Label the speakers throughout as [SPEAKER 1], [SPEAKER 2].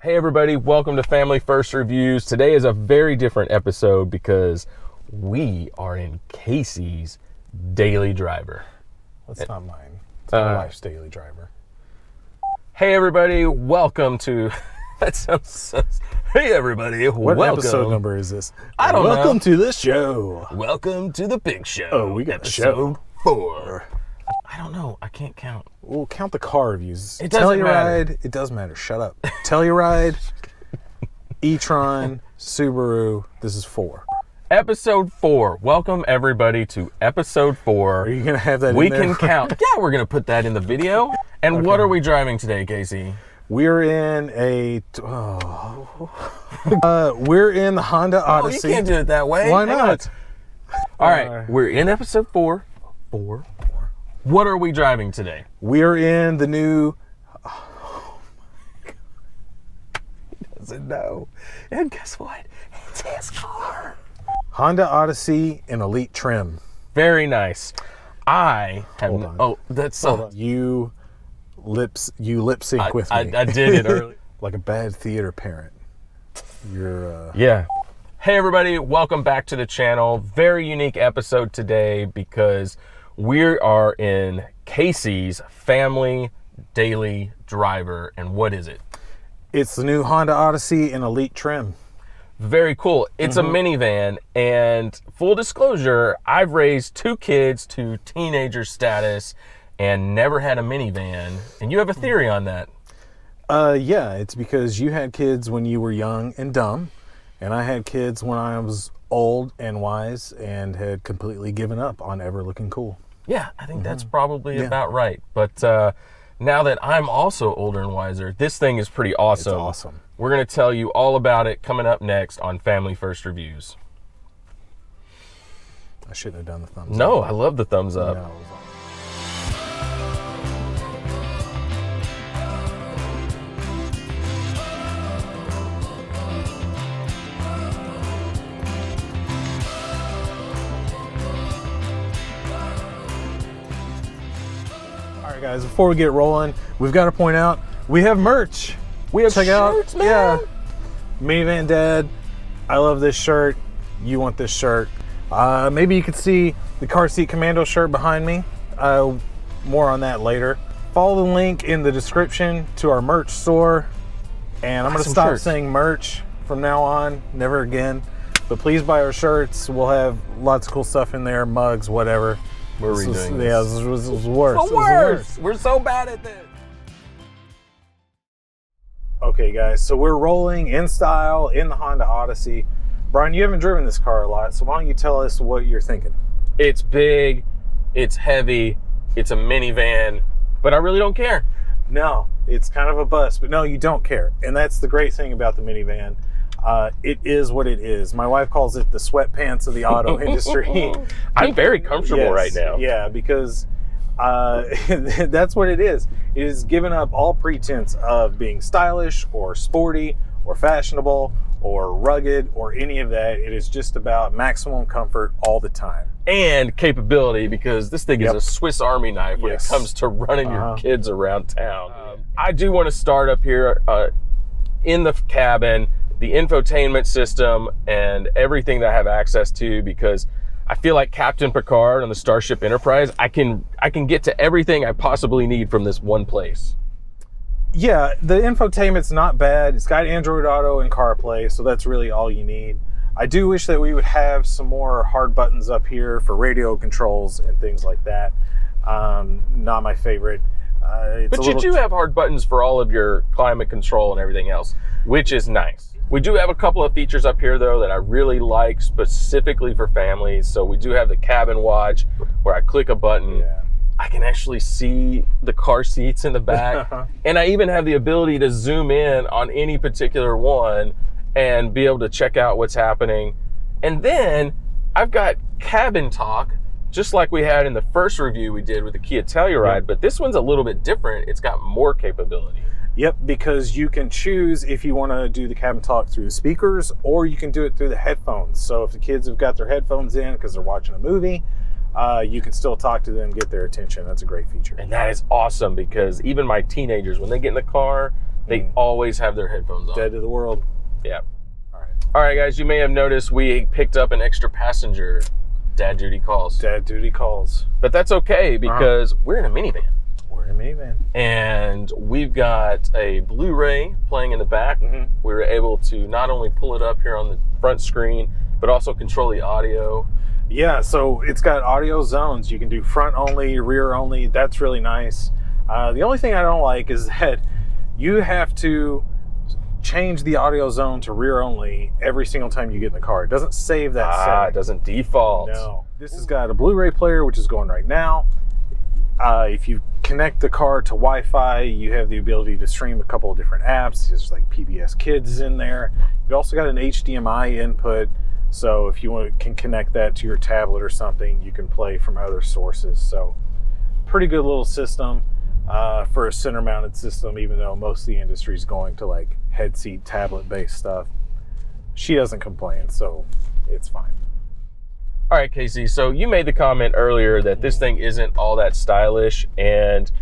[SPEAKER 1] Hey everybody, welcome to Family First Reviews. Today is a very different episode because we are in Casey's daily driver.
[SPEAKER 2] That's not mine. It's my wife's daily driver.
[SPEAKER 1] Hey everybody, welcome to... That sounds... Hey everybody,
[SPEAKER 2] What
[SPEAKER 1] welcome.
[SPEAKER 2] episode number is this?
[SPEAKER 1] I don't know.
[SPEAKER 2] Welcome to this show.
[SPEAKER 1] Welcome to the big show.
[SPEAKER 2] Oh, we got a
[SPEAKER 1] episode 4. I don't know. I can't count.
[SPEAKER 2] We'll count the car reviews.
[SPEAKER 1] It doesn't matter.
[SPEAKER 2] Telluride. It does matter. Shut up. Telluride, e-tron, Subaru. This is 4.
[SPEAKER 1] Episode 4. Welcome everybody to episode 4.
[SPEAKER 2] Are you going to have that
[SPEAKER 1] We
[SPEAKER 2] in there?
[SPEAKER 1] can count. Yeah, we're going to put that in the video. And what are we driving today, Casey?
[SPEAKER 2] We're in a... we're in the Honda Odyssey.
[SPEAKER 1] Oh, you can't do it that way.
[SPEAKER 2] Why
[SPEAKER 1] Hang
[SPEAKER 2] not?
[SPEAKER 1] on. All right, we're in episode 4. What are we driving today?
[SPEAKER 2] We're in the new... Oh my God.
[SPEAKER 1] He doesn't know. And guess what? It's his car.
[SPEAKER 2] Honda Odyssey in Elite trim.
[SPEAKER 1] Very nice. I have...
[SPEAKER 2] Hold on.
[SPEAKER 1] Oh, that's...
[SPEAKER 2] Hold on. You lip sync with me.
[SPEAKER 1] I did it early.
[SPEAKER 2] Like a bad theater parent. You're
[SPEAKER 1] Yeah. Hey everybody, welcome back to the channel. Very unique episode today because we are in Casey's family daily driver. And what is it?
[SPEAKER 2] It's the new Honda Odyssey in Elite trim.
[SPEAKER 1] Very cool. It's a minivan, and full disclosure, I've raised 2 kids to teenager status and never had a minivan. And you have a theory on that.
[SPEAKER 2] Yeah, it's because you had kids when you were young and dumb, and I had kids when I was old and wise and had completely given up on ever looking cool.
[SPEAKER 1] Yeah, I think that's probably about right. But now that I'm also older and wiser, this thing is pretty awesome.
[SPEAKER 2] It's awesome.
[SPEAKER 1] We're going to tell you all about it coming up next on Family First Reviews.
[SPEAKER 2] I shouldn't have done the thumbs up.
[SPEAKER 1] No, I love the thumbs up.
[SPEAKER 2] No, it was awesome. All right, guys, before we get rolling, we've got to point out we have merch.
[SPEAKER 1] We have
[SPEAKER 2] Check
[SPEAKER 1] shirts,
[SPEAKER 2] out,
[SPEAKER 1] man.
[SPEAKER 2] yeah, Minivan Dad. I love this shirt. You want this shirt? Maybe you could see the car seat commando shirt behind me. More on that later. Follow the link in the description to our merch store. And I'm going to
[SPEAKER 1] Some
[SPEAKER 2] stop
[SPEAKER 1] shirts.
[SPEAKER 2] saying merch from now on, never again. But please buy our shirts. We'll have lots of cool stuff in there, mugs, whatever.
[SPEAKER 1] We're
[SPEAKER 2] This was-
[SPEAKER 1] redoing
[SPEAKER 2] Yeah,
[SPEAKER 1] this.
[SPEAKER 2] this was worse.
[SPEAKER 1] The
[SPEAKER 2] It was
[SPEAKER 1] worst. We're so bad at this.
[SPEAKER 2] Okay, guys, so we're rolling in style in the Honda Odyssey. Brian, you haven't driven this car a lot, so why don't you tell us what you're thinking?
[SPEAKER 1] It's big, it's heavy, it's a minivan, but I really don't care.
[SPEAKER 2] No, it's kind of a bus, but no, you don't care. And that's the great thing about the minivan. It is what it is. My wife calls it the sweatpants of the auto industry.
[SPEAKER 1] I'm very comfortable
[SPEAKER 2] Yes,
[SPEAKER 1] right now.
[SPEAKER 2] Yeah, because that's what it is. It is given up all pretense of being stylish or sporty or fashionable or rugged or any of that. It is just about maximum comfort all the time.
[SPEAKER 1] And capability, because this thing is
[SPEAKER 2] Yep.
[SPEAKER 1] a Swiss Army knife when
[SPEAKER 2] Yes.
[SPEAKER 1] it comes to running your kids around town. I do want to start up here in the cabin, the infotainment system and everything that I have access to, because I feel like Captain Picard on the Starship Enterprise, I can get to everything I possibly need from this one place.
[SPEAKER 2] Yeah, the infotainment's not bad. It's got Android Auto and CarPlay, so that's really all you need. I do wish that we would have some more hard buttons up here for radio controls and things like that. Not my favorite.
[SPEAKER 1] But you do have hard buttons for all of your climate control and everything else, which is nice. We do have a couple of features up here though that I really like specifically for families. So we do have the cabin watch where I click a button.
[SPEAKER 2] Yeah.
[SPEAKER 1] I can actually see the car seats in the back. And I even have the ability to zoom in on any particular one and be able to check out what's happening. And then I've got cabin talk, just like we had in the first review we did with the Kia Telluride, but this one's a little bit different. It's got more capability.
[SPEAKER 2] Yep, because you can choose if you want to do the cabin talk through the speakers or you can do it through the headphones. So if the kids have got their headphones in because they're watching a movie, you can still talk to them, get their attention. That's a great feature.
[SPEAKER 1] And that is awesome because even my teenagers, when they get in the car, they always have their headphones on.
[SPEAKER 2] Dead to the world.
[SPEAKER 1] Yeah.
[SPEAKER 2] All
[SPEAKER 1] right, guys, you may have noticed we picked up an extra passenger. Dad duty calls.
[SPEAKER 2] Dad duty calls.
[SPEAKER 1] But that's okay because we're in a minivan.
[SPEAKER 2] We're in a minivan.
[SPEAKER 1] And we've got a Blu-ray playing in the back. We were able to not only pull it up here on the front screen, but also control the audio.
[SPEAKER 2] Yeah, so it's got audio zones. You can do front only, rear only. That's really nice. The only thing I don't like is that you have to change the audio zone to rear only every single time you get in the car. It doesn't save that setting.
[SPEAKER 1] It doesn't default.
[SPEAKER 2] No. This has got a Blu-ray player, which is going right now. If you connect the car to Wi-Fi, you have the ability to stream a couple of different apps. There's like PBS Kids in there. You've also got an HDMI input. So if you can connect that to your tablet or something, you can play from other sources. So pretty good little system for a center mounted system, even though most of the industry is going to like head seat tablet based stuff. She doesn't complain, so it's fine.
[SPEAKER 1] All right, Casey, so you made the comment earlier that this thing isn't all that stylish, and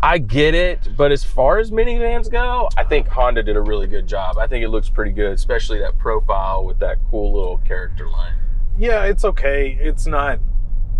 [SPEAKER 1] I get it, but as far as minivans go, I think Honda did a really good job. I think it looks pretty good, especially that profile with that cool little character line.
[SPEAKER 2] Yeah, it's okay. It's not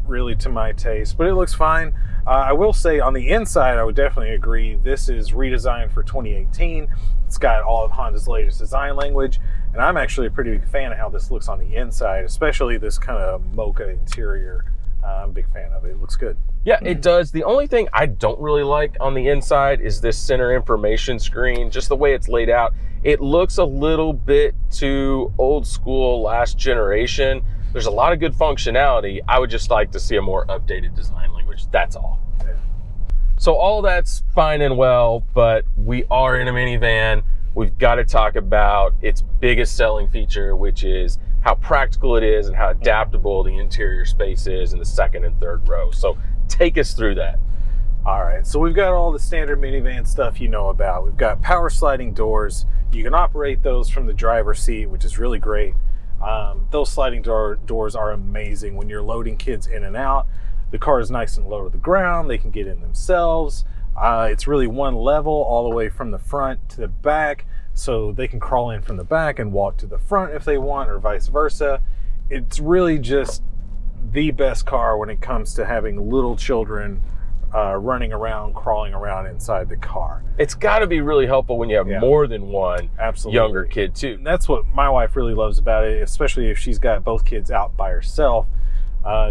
[SPEAKER 2] really to my taste, but it looks fine. I will say on the inside, I would definitely agree. This is redesigned for 2018. It's got all of Honda's latest design language, and I'm actually a pretty big fan of how this looks on the inside, especially this kind of mocha interior. I'm a big fan of it. It looks good.
[SPEAKER 1] Yeah, it does. The only thing I don't really like on the inside is this center information screen, just the way it's laid out. It looks a little bit too old school, last generation. There's a lot of good functionality. I would just like to see a more updated design language. That's all.
[SPEAKER 2] Yeah.
[SPEAKER 1] So all that's fine and well, but we are in a minivan. We've got to talk about its biggest selling feature, which is how practical it is and how adaptable the interior space is in the second and third row. So take us through that.
[SPEAKER 2] All right, so we've got all the standard minivan stuff you know about. We've got power sliding doors. You can operate those from the driver's seat, which is really great. Those sliding doors are amazing when you're loading kids in and out. The car is nice and low to the ground. They can get in themselves. It's really one level all the way from the front to the back, so they can crawl in from the back and walk to the front if they want, or vice versa. It's really just the best car when it comes to having little children running around, crawling around inside the car.
[SPEAKER 1] It's got to be really helpful when you have more than one younger kid too.
[SPEAKER 2] And that's what my wife really loves about it, especially if she's got both kids out by herself.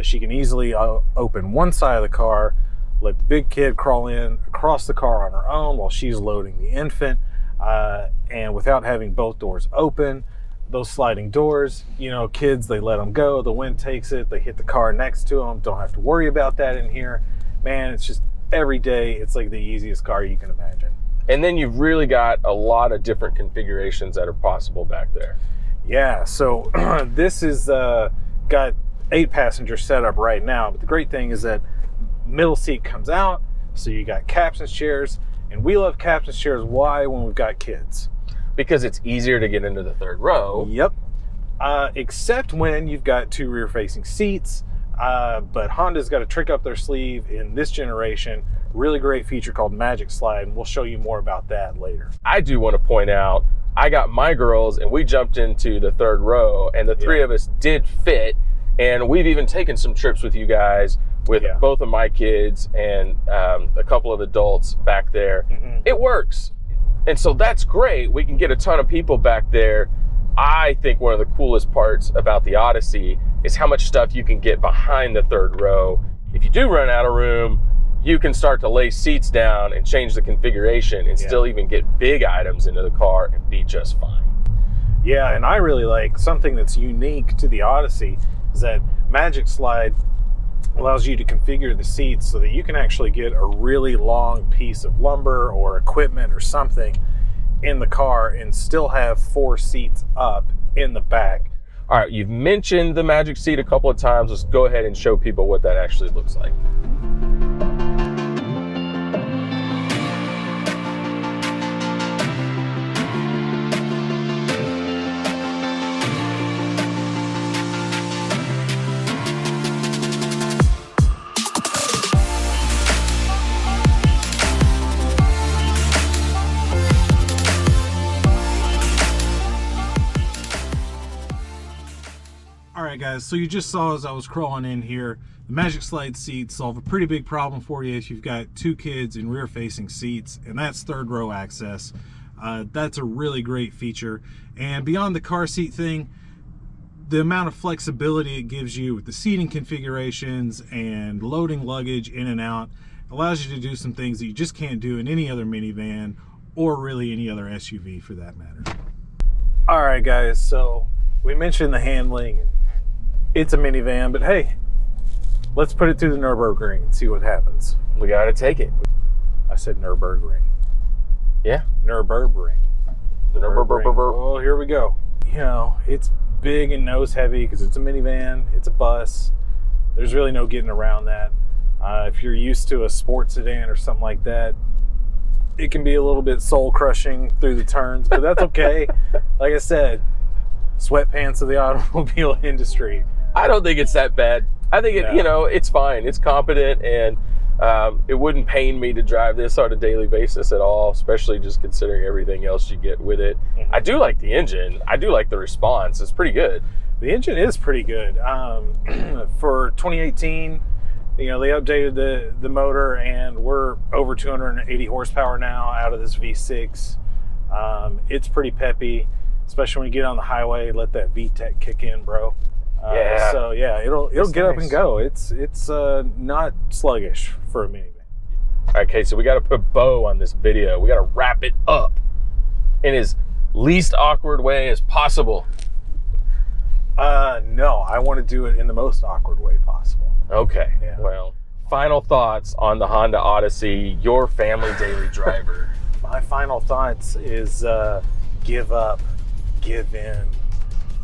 [SPEAKER 2] She can easily open one side of the car, let the big kid crawl in across the car on her own while she's loading the infant, and without having both doors open. Those sliding doors, you know, kids, they let them go, the wind takes it, they hit the car next to them, don't have to worry about that in here. Man, it's just every day, it's like the easiest car you can imagine.
[SPEAKER 1] And then you've really got a lot of different configurations that are possible back there.
[SPEAKER 2] Yeah, so this is got 8 passenger setup right now, but the great thing is that middle seat comes out, so you got captain's chairs, and we love captain's chairs. Why? When we've got kids.
[SPEAKER 1] Because it's easier to get into the third row.
[SPEAKER 2] Yep. Except when you've got 2 rear-facing seats. But Honda's got a trick up their sleeve in this generation. Really great feature called Magic Slide, and we'll show you more about that later.
[SPEAKER 1] I do want to point out, I got my girls and we jumped into the third row, and the 3 of us did fit. And we've even taken some trips with you guys with both of my kids and a couple of adults back there. It works. And so that's great. We can get a ton of people back there. I think one of the coolest parts about the Odyssey is how much stuff you can get behind the third row. If you do run out of room, you can start to lay seats down and change the configuration and still even get big items into the car and be just fine.
[SPEAKER 2] Yeah, and I really like something that's unique to the Odyssey is that Magic Slide allows you to configure the seats so that you can actually get a really long piece of lumber or equipment or something in the car and still have 4 seats up in the back.
[SPEAKER 1] All right, you've mentioned the Magic Seat a couple of times. Let's go ahead and show people what that actually looks like.
[SPEAKER 2] right, guys, so you just saw as I was crawling in here, the Magic Slide seats solve a pretty big problem for you if you've got 2 kids in rear-facing seats, and that's third row access. That's a really great feature. And beyond the car seat thing, the amount of flexibility it gives you with the seating configurations and loading luggage in and out allows you to do some things that you just can't do in any other minivan or really any other SUV for that matter. All right, guys, so we mentioned the handling. It's a minivan, but hey, let's put it through the NurBURBring and see what happens.
[SPEAKER 1] We got to take it.
[SPEAKER 2] I said NurBURBring.
[SPEAKER 1] Yeah.
[SPEAKER 2] NurBURBring.
[SPEAKER 1] The NurBURBring.
[SPEAKER 2] Oh, here we go. You know, it's big and nose heavy because it's a minivan, it's a bus. There's really no getting around that. If you're used to a sports sedan or something like that, it can be a little bit soul crushing through the turns, but that's okay. Like I said, sweatpants of the automobile industry.
[SPEAKER 1] I don't think it's that bad. I think it, you know, it's fine. It's competent, and it wouldn't pain me to drive this on a daily basis at all, especially just considering everything else you get with it. I do like the engine. I do like the response. It's pretty good.
[SPEAKER 2] The engine is pretty good. For 2018, you know, they updated the motor, and we're over 280 horsepower now out of this V6. It's pretty peppy, especially when you get on the highway. Let that VTEC kick in, bro.
[SPEAKER 1] Yeah.
[SPEAKER 2] So yeah, it'll get up and go. It's not sluggish for a minivan.
[SPEAKER 1] All right, okay, so we got to put a bow on this video. We got to wrap it up in as least awkward way as possible.
[SPEAKER 2] No, I want to do it in the most awkward way possible.
[SPEAKER 1] Okay.
[SPEAKER 2] Yeah.
[SPEAKER 1] Well, final thoughts on the Honda Odyssey, your family daily driver.
[SPEAKER 2] My final thoughts is give up, give in.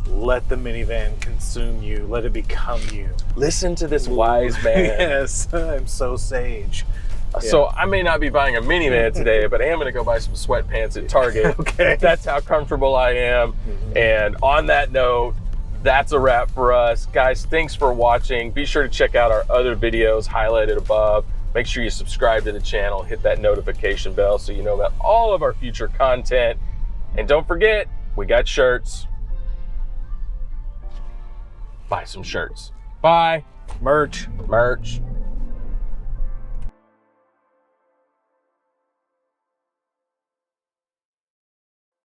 [SPEAKER 2] Let the minivan consume you. Let it become you.
[SPEAKER 1] Listen to this wise man.
[SPEAKER 2] Yes, I'm so sage.
[SPEAKER 1] So I may not be buying a minivan today, but I am going to go buy some sweatpants at Target.
[SPEAKER 2] Okay.
[SPEAKER 1] That's how comfortable I am. And on that note, that's a wrap for us. Guys, thanks for watching. Be sure to check out our other videos highlighted above. Make sure you subscribe to the channel, hit that notification bell so you know about all of our future content. And don't forget, we got shirts. Buy some shirts. Bye.
[SPEAKER 2] Merch.
[SPEAKER 1] Merch.